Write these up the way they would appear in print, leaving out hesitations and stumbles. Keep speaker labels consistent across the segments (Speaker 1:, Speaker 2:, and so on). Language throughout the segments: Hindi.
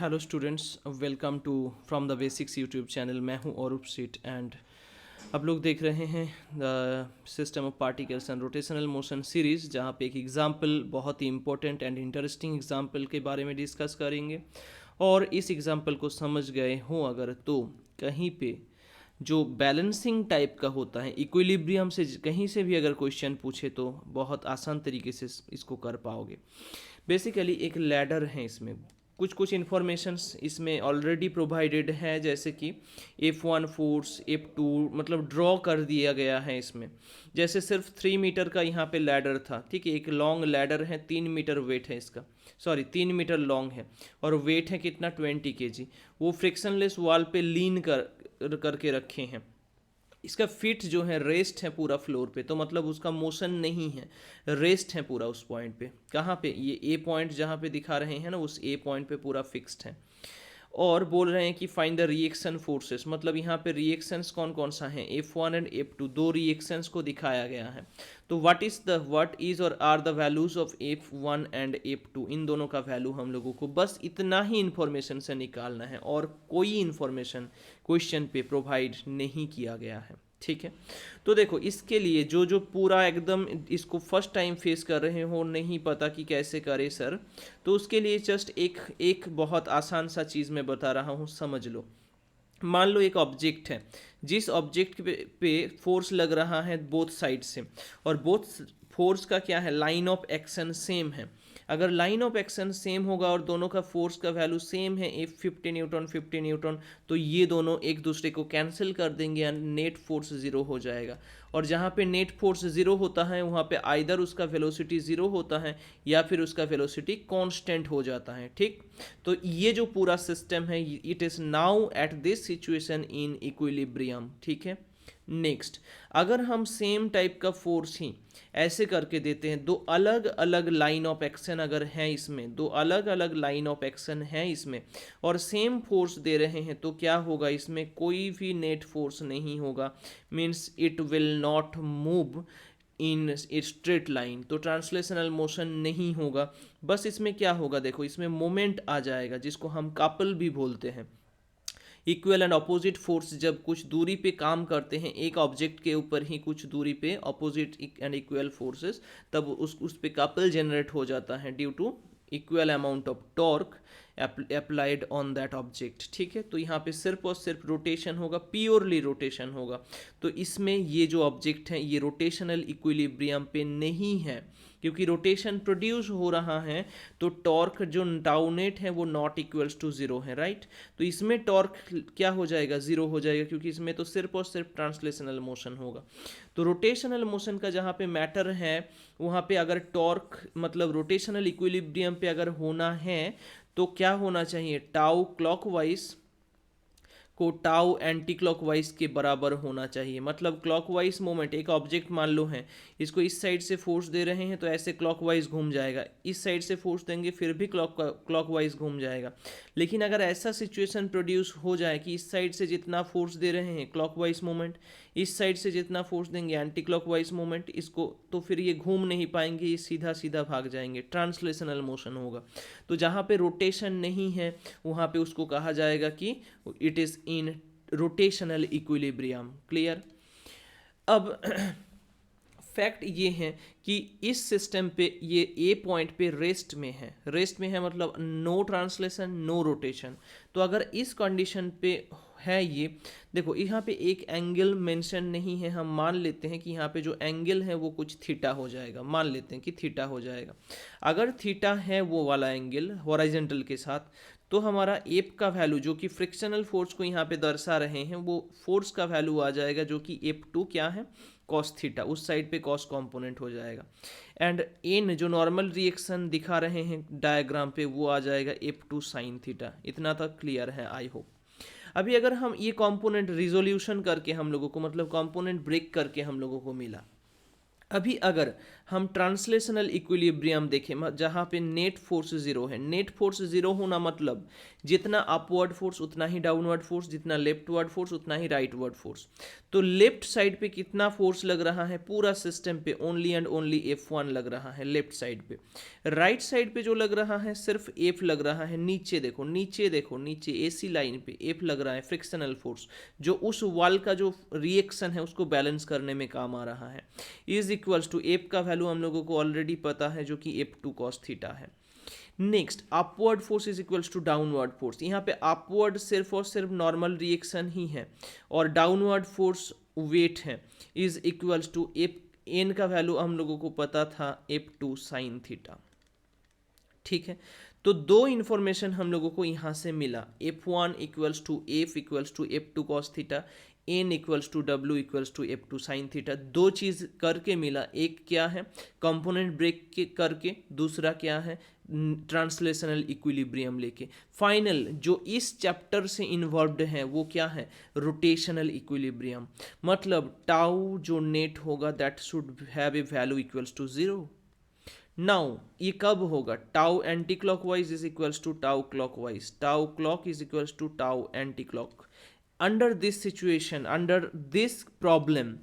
Speaker 1: Hello students, welcome to from the basics YouTube channel. मैं हूं औरूप सेठ एंड आप लोग देख रहे हैं the system of particles and rotational motion series, जहां पे एक एग्जांपल, बहुत ही इंपॉर्टेंट एंड इंटरेस्टिंग एग्जांपल के बारे में डिस्कस करेंगे। और इस एग्जांपल को समझ गए हों अगर, तो कहीं पे जो बैलेंसिंग टाइप का होता है, इक्विलिब्रियम से कहीं से भी अगर क्वेश्चन पूछे तो बहुत आसान तरीके से इसको कर पाओगे। बेसिकली एक लैडर है, इसमें कुछ कुछ इन्फॉर्मेशंस इसमें ऑलरेडी प्रोवाइडेड है, जैसे कि F1 फोर्स, F2 मतलब ड्रॉ कर दिया गया है इसमें। जैसे सिर्फ 3 मीटर का यहाँ पे लैडर था, ठीक है, एक लॉन्ग लैडर है, 3 मीटर वेट है इसका, सॉरी 3 मीटर लॉन्ग है, और वेट है कितना 20 kg। वो फ्रिक्शनलेस वॉल पे लीन करके रखे हैं। इसका फिट जो है रेस्ट है पूरा फ्लोर पे, तो मतलब उसका मोशन नहीं है, रेस्ट है पूरा उस पॉइंट पे। कहाँ पे? ये ए पॉइंट जहाँ पे दिखा रहे हैं ना, उस ए पॉइंट पे पूरा फिक्स्ड है। और बोल रहे हैं कि फाइंड द रिएक्शन फोर्सेस, मतलब यहाँ पे रिएक्शंस कौन कौन सा है, F1 एंड F2, दो रिएक्शंस को दिखाया गया है। तो व्हाट इज और are the values of F1 and F2, इन दोनों का वैल्यू हम लोगों को बस इतना ही इन्फॉर्मेशन से निकालना है, और कोई इन्फॉर्मेशन क्वेश्चन पे प्रोवाइड नहीं किया गया है, ठीक है। तो देखो, इसके लिए जो जो पूरा एकदम इसको फर्स्ट टाइम फेस कर रहे हो, नहीं पता कि कैसे करे सर, तो उसके लिए जस्ट एक एक बहुत आसान सा चीज़ मैं बता रहा हूँ, समझ लो। मान लो एक ऑब्जेक्ट है, जिस ऑब्जेक्ट पे फोर्स लग रहा है बोथ साइड से, और बोथ फोर्स का क्या है, लाइन ऑफ एक्शन सेम है। अगर लाइन ऑफ एक्शन सेम होगा और दोनों का फोर्स का वैल्यू सेम है, F 50 न्यूटन 50 न्यूटन, तो ये दोनों एक दूसरे को कैंसिल कर देंगे एंड नेट फोर्स ज़ीरो हो जाएगा। और जहाँ पे नेट फोर्स ज़ीरो होता है, वहाँ पे आइदर उसका वेलोसिटी ज़ीरो होता है या फिर उसका वेलोसिटी कांस्टेंट हो जाता है, ठीक। तो ये जो पूरा सिस्टम है, it is now at this situation in equilibrium, ठीक है। नेक्स्ट, अगर हम सेम टाइप का फोर्स ही ऐसे करके देते हैं, दो अलग अलग लाइन ऑफ एक्शन अगर है इसमें, दो अलग अलग लाइन ऑफ एक्शन है इसमें, और सेम फोर्स दे रहे हैं, तो क्या होगा, इसमें कोई भी नेट फोर्स नहीं होगा, means it will not move in straight line, तो ट्रांसलेशनल मोशन नहीं होगा। बस इसमें क्या होगा, देखो इसमें मोमेंट आ जाएगा, जिसको हम कपल भी बोलते हैं। इक्वल एंड अपोजिट फोर्स जब कुछ दूरी पे काम करते हैं, एक ऑब्जेक्ट के ऊपर ही कुछ दूरी पे अपोजिट एंड इक्वल फोर्सेस, तब उस पे कपल जनरेट हो जाता है due to equal amount of torque applied on that object, ठीक है। तो यहाँ पे सिर्फ और सिर्फ रोटेशन होगा, प्योरली रोटेशन होगा। तो इसमें ये जो ऑब्जेक्ट है, ये रोटेशनल इक्विलिब्रियम पे नहीं है, क्योंकि रोटेशन प्रोड्यूस हो रहा है, तो टॉर्क जो टाउ नेट है वो नॉट इक्वल्स टू जीरो है, राइट। तो इसमें टॉर्क क्या हो जाएगा, जीरो हो जाएगा, क्योंकि इसमें तो सिर्फ और सिर्फ ट्रांसलेशनल मोशन होगा। तो रोटेशनल मोशन का जहाँ पे मैटर है, वहाँ पे अगर टॉर्क मतलब रोटेशनल इक्विलिब्रियम पे अगर होना है, तो क्या होना चाहिए, टाउ क्लॉकवाइज को टाउ एंटी क्लॉकवाइज के बराबर होना चाहिए। मतलब क्लॉकवाइज मोमेंट, एक ऑब्जेक्ट मान लो है, इसको इस साइड से फोर्स दे रहे हैं तो ऐसे क्लॉकवाइज घूम जाएगा, इस साइड से फोर्स देंगे फिर भी क्लॉकवाइज घूम जाएगा। लेकिन अगर ऐसा सिचुएशन प्रोड्यूस हो जाए कि इस साइड से जितना फोर्स दे रहे हैं क्लॉकवाइज मोमेंट, इस साइड से जितना फोर्स देंगे एंटी क्लॉकवाइज मोमेंट, इसको तो फिर ये घूम नहीं पाएंगे, ये सीधा सीधा भाग जाएंगे, ट्रांसलेशनल मोशन होगा। तो जहाँ पे रोटेशन नहीं है, वहाँ पे उसको कहा जाएगा कि it is in rotational equilibrium. Clear? अब फैक्ट ये है कि इस सिस्टम पे ये ए पॉइंट पे रेस्ट में है, रेस्ट में है मतलब नो ट्रांसलेशन नो रोटेशन। तो अगर इस कंडीशन पे है ये, देखो यहाँ पे एक एंगल मेंशन नहीं है, हम मान लेते हैं कि यहाँ पे जो एंगल है वो कुछ थीटा हो जाएगा, मान लेते हैं कि थीटा हो जाएगा। अगर थीटा है वो वाला एंगल हॉरिजॉन्टल के साथ, तो हमारा एप का वैल्यू जो कि फ्रिक्शनल फोर्स को यहाँ पे दर्शा रहे हैं, वो फोर्स का वैल्यू आ जाएगा जो कि F2 क्या है, कॉस थीटा, उस साइड पे कॉस कंपोनेंट हो जाएगा। एंड एन जो नॉर्मल रिएक्शन दिखा रहे हैं डायग्राम पे, वो आ जाएगा F2 साइन थीटा। इतना तक क्लियर है, आई होप। अभी अगर हम ये कंपोनेंट रिजोल्यूशन करके हम लोगों को, मतलब कंपोनेंट ब्रेक करके हम लोगों को मिला, अभी अगर हम ट्रांसलेशनल इक्विलिब्रियम देखें, जहाँ पे नेट फोर्स जीरो है, नेट फोर्स जीरो होना मतलब जितना अपवर्ड फोर्स उतना ही डाउनवर्ड फोर्स, जितना लेफ्टवर्ड फोर्स उतना ही राइटवर्ड फोर्स। तो लेफ्ट साइड पे कितना फोर्स लग रहा है पूरा सिस्टम पे, ओनली एंड ओनली F1 लग रहा है लेफ्ट साइड पे। राइट साइड पे जो लग रहा है सिर्फ F लग रहा है। नीचे देखो, नीचे देखो, नीचे AC लाइन पे F लग रहा है, फ्रिक्शनल फोर्स, जो उस वॉल का जो रिएक्शन है उसको बैलेंस करने में काम आ रहा है। इज इक्वल्स टू F का वैल्यू हम लोगों को ऑलरेडी पता है जो कि F2 cos थीटा है। Next, upward force is equals to downward force. यहाँ पे अपवर्ड सिर्फ और सिर्फ नॉर्मल रिएक्शन ही है और डाउनवर्ड फोर्स वेट है, is equals to F N का वैल्यू हम लोगों को पता था F2 sin थीटा। ठीक है, तो दो इन्फॉर्मेशन हम लोगों को यहाँ से मिला, F1 equals to F equals to F2 cos theta, N equals to W equals to F2 sine theta. दो चीज़ करके मिला, एक क्या है कंपोनेंट ब्रेक के करके, दूसरा क्या है ट्रांसलेशनल इक्विलिब्रियम लेके। फाइनल जो इस चैप्टर से इन्वॉल्व्ड है वो क्या है रोटेशनल इक्विलिब्रियम, मतलब टाउ जो नेट होगा that should have a value equals to zero. Now ये कब होगा, tau anti clockwise is equals to tau clockwise, tau clock is equals to tau anti clock. Under this situation, under this problem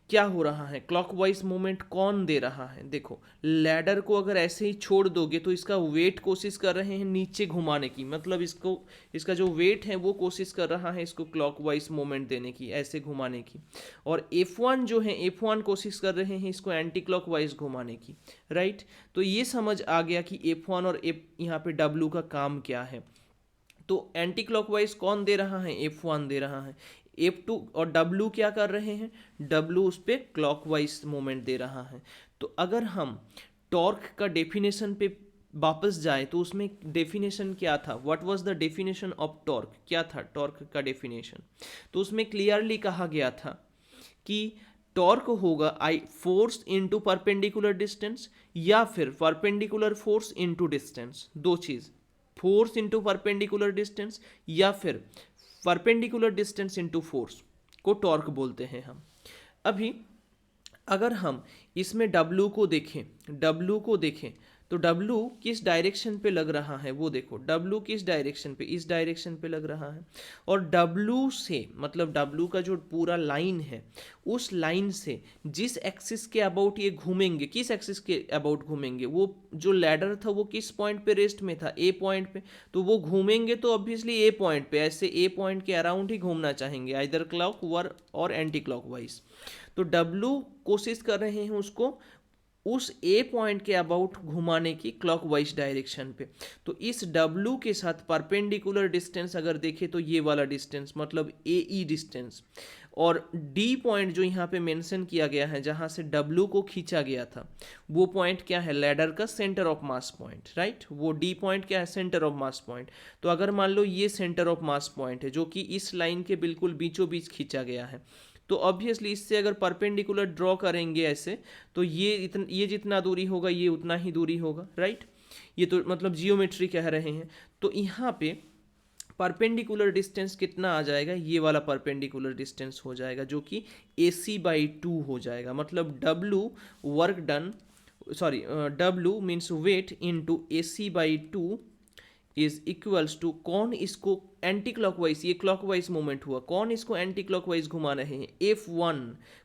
Speaker 1: क्या हो रहा है, क्लॉकवाइज मूवमेंट कौन दे रहा है। देखो लैडर को अगर ऐसे ही छोड़ दोगे तो इसका वेट कोशिश कर रहे हैं नीचे घुमाने की, मतलब इसको, इसका जो वेट है वो कोशिश कर रहा है इसको क्लॉकवाइज मूवमेंट देने की, ऐसे घुमाने की। और F1 जो है, F1 कोशिश कर रहे हैं इसको एंटी क्लॉकवाइज घुमाने की, राइट। तो ये समझ आ गया कि F1 और यहाँ पे W का काम क्या है। तो एंटी क्लॉकवाइज कौन दे रहा है, F1 दे रहा है। F2 और W क्या कर रहे हैं, W उस पर क्लॉकवाइज मोमेंट दे रहा है। तो अगर हम टॉर्क का डेफिनेशन पे वापस जाए तो उसमें डेफिनेशन क्या था, what was the definition of torque, क्या था टॉर्क का डेफिनेशन। तो उसमें क्लियरली कहा गया था कि टॉर्क होगा आई फोर्स इनटू परपेंडिकुलर डिस्टेंस या फिर परपेंडिकुलर फोर्स इनटू डिस्टेंस, दो चीज़, फोर्स इनटू परपेंडिकुलर डिस्टेंस या फिर परपेंडिकुलर डिस्टेंस इनटू फोर्स को टॉर्क बोलते हैं हम। अभी अगर हम इसमें W को देखें, W को देखें तो W किस डायरेक्शन पे लग रहा है वो देखो, W किस डायरेक्शन पे, इस डायरेक्शन पे लग रहा है। और W से मतलब W का जो पूरा लाइन है उस लाइन से जिस एक्सिस के अबाउट ये घूमेंगे, किस एक्सिस के अबाउट घूमेंगे, वो जो लैडर था वो किस पॉइंट पे रेस्ट में था, A पॉइंट पे। तो वो घूमेंगे तो ऑब्वियसली A पॉइंट पे, ऐसे A पॉइंट के अराउंड ही घूमना चाहेंगे, आइदर क्लॉक और एंटी क्लॉकवाइज। तो W कोशिश कर रहे हैं उसको उस A पॉइंट के अबाउट घुमाने की क्लॉकवाइज डायरेक्शन पे। तो इस W के साथ परपेंडिकुलर डिस्टेंस अगर देखें तो ये वाला डिस्टेंस मतलब AE डिस्टेंस, और D पॉइंट जो यहाँ पे मेंशन किया गया है जहाँ से W को खींचा गया था वो पॉइंट क्या है, लैडर का centre of mass point, right. वो D पॉइंट क्या है, सेंटर ऑफ मास पॉइंट। तो अगर मान लो ये सेंटर ऑफ मास पॉइंट है जो कि इस लाइन के बिल्कुल बीचों बीच खींचा गया है, तो ऑब्वियसली इससे अगर परपेंडिकुलर ड्रॉ करेंगे ऐसे तो ये जितना दूरी होगा ये उतना ही दूरी होगा, राइट। ये तो मतलब जियोमेट्री कह रहे हैं। तो यहाँ पे परपेंडिकुलर डिस्टेंस कितना आ जाएगा, ये वाला परपेंडिकुलर डिस्टेंस हो जाएगा जो कि AC/2 हो जाएगा। मतलब W work done, sorry W means weight into AC/2 is equals to, कौन इसको एंटी क्लॉकवाइज, ये क्लॉकवाइज मूवमेंट हुआ, कौन इसको एंटी क्लॉकवाइज घुमा रहे हैं, F1।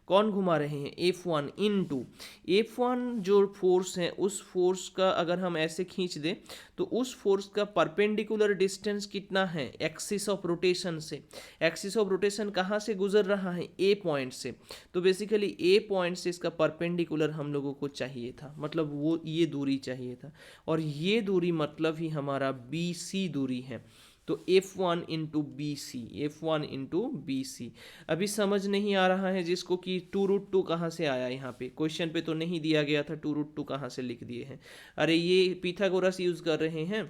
Speaker 1: कौन घुमा रहे हैं, F1 इनटू F1 जो फोर्स है उस फोर्स का अगर हम ऐसे खींच दें तो उस फोर्स का परपेंडिकुलर डिस्टेंस कितना है एक्सिस ऑफ रोटेशन से। एक्सिस ऑफ रोटेशन कहाँ से गुजर रहा है, A पॉइंट से। तो बेसिकली A पॉइंट से इसका परपेंडिकुलर हम लोगों को चाहिए था, मतलब वो ये दूरी चाहिए था, और ये दूरी मतलब ही हमारा BC दूरी है। तो F1 into BC, F1 into BC। अभी समझ नहीं आ रहा है जिसको कि 2√2 कहाँ से आया, यहाँ पे क्वेश्चन पे तो नहीं दिया गया था 2√2 कहाँ से लिख दिए हैं। अरे ये पिथागोरस यूज कर रहे हैं,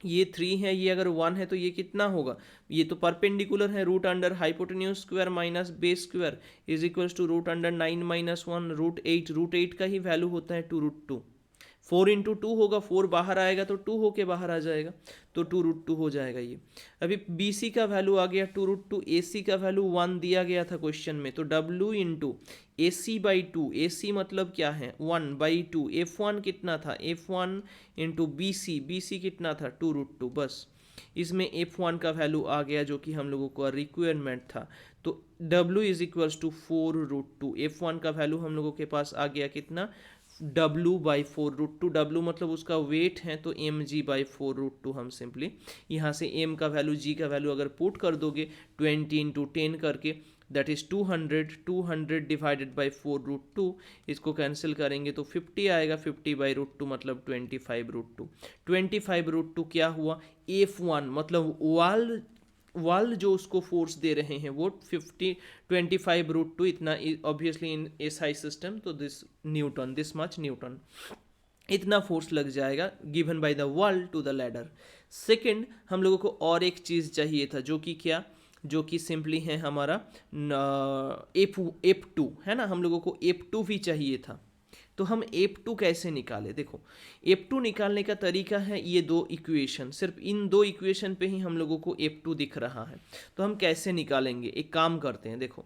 Speaker 1: ये 3 है, ये अगर 1 है तो ये कितना होगा, ये तो परपेंडिकुलर है, root under hypotenuse square minus base square is equals to root under 9 - 1 √8। √8 का ही वैल्यू होता है 2√2। 4 इंटू टू होगा, 4 बाहर आएगा तो 2 होके बाहर आ जाएगा, तो 2√2 हो जाएगा ये। अभी बी सी का वैल्यू आ गया 2√2, ए सी का वैल्यू 1 दिया गया था क्वेश्चन में, तो W into A C by two, A C मतलब क्या है 1/2, F1 कितना था F1 इंटू बी सी कितना था 2√2, बस इसमें F1 का वैल्यू आ गया जो कि हम लोगों को रिक्वायरमेंट था। तो W is equals to 4√2, F1 का वैल्यू हम लोगों के पास आ गया कितना W/4√2, W मतलब उसका वेट है तो mg/4√2, हम सिंपली यहाँ से m का वैल्यू g का वैल्यू अगर पुट कर दोगे 20 इंटू 10 करके, दैट इज 200 डिवाइडेड बाई 4√2, इसको कैंसिल करेंगे तो 50 आएगा, 50/√2 मतलब 25√2, 25√2 क्या हुआ F1 मतलब वाल जो उसको फोर्स दे रहे हैं वो 25√2 इतना, ऑब्वियसली इन एसआई सिस्टम तो दिस मच न्यूटन इतना फोर्स लग जाएगा given by the wall to the ladder. Second हम लोगों को और एक चीज़ चाहिए था जो कि क्या, जो कि सिंपली है हमारा F2 है ना, हम लोगों को F2 भी चाहिए था। तो हम F2 कैसे निकाले, देखो F2 निकालने का तरीका है ये दो इक्वेशन, सिर्फ इन दो इक्वेशन पे ही हम लोगों को F2 दिख रहा है। तो हम कैसे निकालेंगे, एक काम करते हैं, देखो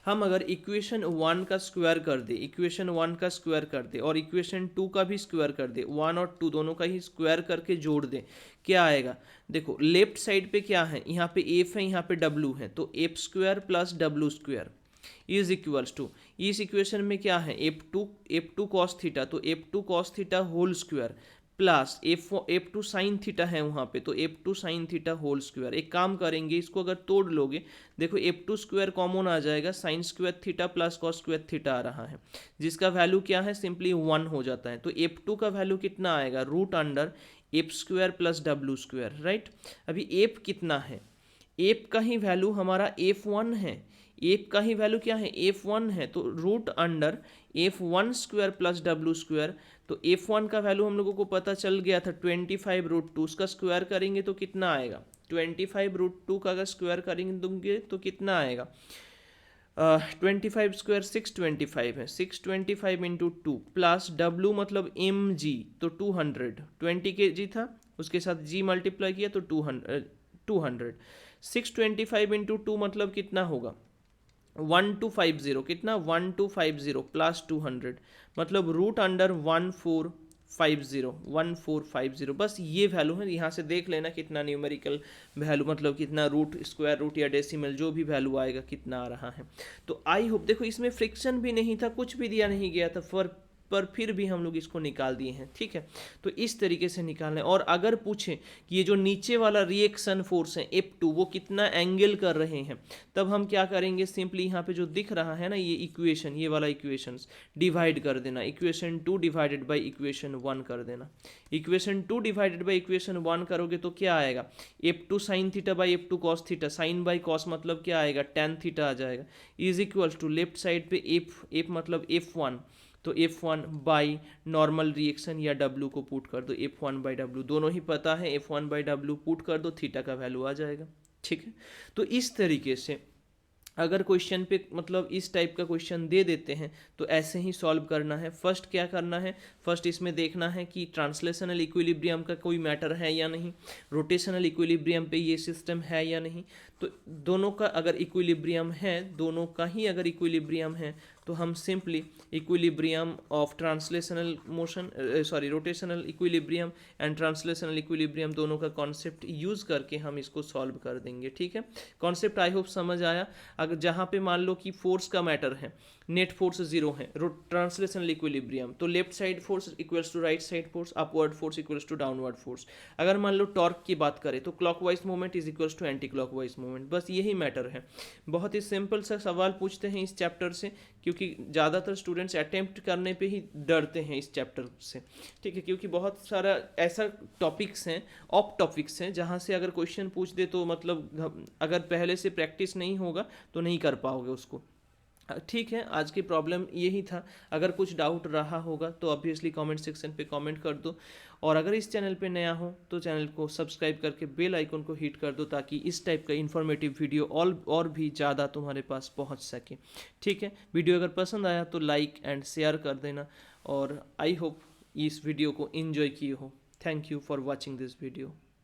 Speaker 1: हम अगर इक्वेशन 1 का स्क्वायर कर दे, इक्वेशन 1 का स्क्वायर कर दे और इक्वेशन 2 का भी स्क्वायर कर दे, 1 और 2 दोनों का ही स्क्वायर करके जोड़ दे, क्या आएगा, देखो लेफ्ट साइड पे क्या है, यहाँ पे एफ है, यहाँ पे डब्ल्यू है, तो F square plus W square is equals to, इस इक्वेशन में क्या है एफ टू कॉस थीटा, तो F two cos theta whole square plus F two sine theta है वहाँ पे, तो F two sine theta whole square. एक काम करेंगे, इसको अगर तोड़ लोगे, देखो एफ टू स्क्वायर कॉमन आ जाएगा, sine square theta plus cos square theta आ रहा है, जिसका वैल्यू क्या है सिंपली 1 हो जाता है। तो एफ टू का वैल्यू कितना आएगा, root under F square plus W square, right. अभी एफ कितना है, एफ का ही वैल्यू हमारा F1 है, एफ का ही वैल्यू क्या है F1 है, तो root under F1 square plus W square, तो F1 का वैल्यू हम लोगों को पता चल गया था 25√2, उसका स्क्वायर करेंगे तो कितना आएगा, 25√2 का अगर स्क्वायर करेंगे तो कितना आएगा, 25 स्क्वायर 625 है, 625 इंटू 2 प्लस डब्ल्यू मतलब एम जी, तो 200, 20 kg था, उसके साथ जी मल्टीप्लाई किया तो 200 625 इंटू 2 मतलब कितना होगा 1250, कितना 1250 प्लस 200 मतलब रूट अंडर 1450, बस ये वैल्यू है। यहाँ से देख लेना कितना न्यूमेरिकल वैल्यू, मतलब कितना रूट स्क्वायर रूट या डेसिमल जो भी वैल्यू आएगा कितना आ रहा है। तो आई होप, देखो इसमें फ्रिक्शन भी नहीं था, कुछ भी दिया नहीं गया था पर फिर भी हम लोग इसको निकाल दिए हैं, ठीक है। तो इस तरीके से निकालना है। और अगर पूछें कि ये जो नीचे वाला रिएक्शन फोर्स है F2 वो कितना एंगल कर रहे हैं, तब हम क्या करेंगे, सिंपली यहाँ पे जो दिख रहा है ना ये इक्वेशन, ये वाला इक्वेशन डिवाइड कर देना, इक्वेशन 2 डिवाइडेड बाई इक्वेशन 1 कर देना। इक्वेशन 2 डिवाइडेड बाई इक्वेशन 1 करोगे तो क्या आएगा, F2 sine theta by F2 cos theta, sine by cos मतलब क्या आएगा tan थीटा आ जाएगा, is equals to left side पे F मतलब F1, तो F1 बाई नॉर्मल रिएक्शन या W को पुट कर दो, F1/W दोनों ही पता है, F1/W पुट कर दो, थीटा का वैल्यू आ जाएगा, ठीक है। तो इस तरीके से अगर क्वेश्चन पे मतलब इस टाइप का क्वेश्चन दे देते हैं तो ऐसे ही सॉल्व करना है। फर्स्ट क्या करना है, फर्स्ट इसमें देखना है कि ट्रांसलेशनल इक्विलिब्रियम का कोई मैटर है या नहीं, रोटेशनल इक्विलिब्रियम पे ये सिस्टम है या नहीं। तो दोनों का अगर इक्विलिब्रियम है, दोनों का ही अगर इक्विलिब्रियम है तो हम simply equilibrium of translational motion rotational equilibrium and translational equilibrium दोनों का कॉन्सेप्ट यूज़ करके हम इसको सॉल्व कर देंगे, ठीक है। कॉन्सेप्ट आई होप समझ आया। अगर जहाँ पे मान लो कि फोर्स का मैटर है, नेट फोर्स 0 है, ट्रांसलेशनल इक्विलिब्रियम, तो left side force equals to right side force, upward force equals to downward force. अगर मान लो टॉर्क की बात करें तो clockwise movement is equals to anti clockwise movement, बस यही मैटर है। बहुत ही सिंपल सा सवाल पूछते हैं इस चैप्टर से, क्योंकि ज़्यादातर स्टूडेंट्स अटेम्प्ट करने पे ही डरते हैं इस चैप्टर से, ठीक है, क्योंकि बहुत सारा ऐसा टॉपिक्स हैं, ऑफ टॉपिक्स हैं, जहाँ से अगर क्वेश्चन पूछ दे तो मतलब अगर पहले से प्रैक्टिस नहीं होगा तो नहीं कर पाओगे उसको, ठीक है। आज की प्रॉब्लम यही था। अगर कुछ डाउट रहा होगा तो ऑब्वियसली कमेंट सेक्शन पे कमेंट कर दो, और अगर इस चैनल पे नया हो तो चैनल को सब्सक्राइब करके बेल आइकन को हिट कर दो, ताकि इस टाइप का इन्फॉर्मेटिव वीडियो और भी ज़्यादा तुम्हारे पास पहुंच सके, ठीक है। वीडियो अगर पसंद आया तो लाइक एंड शेयर कर देना, और आई होप इस वीडियो को इन्जॉय किए हो। Thank you for watching this video.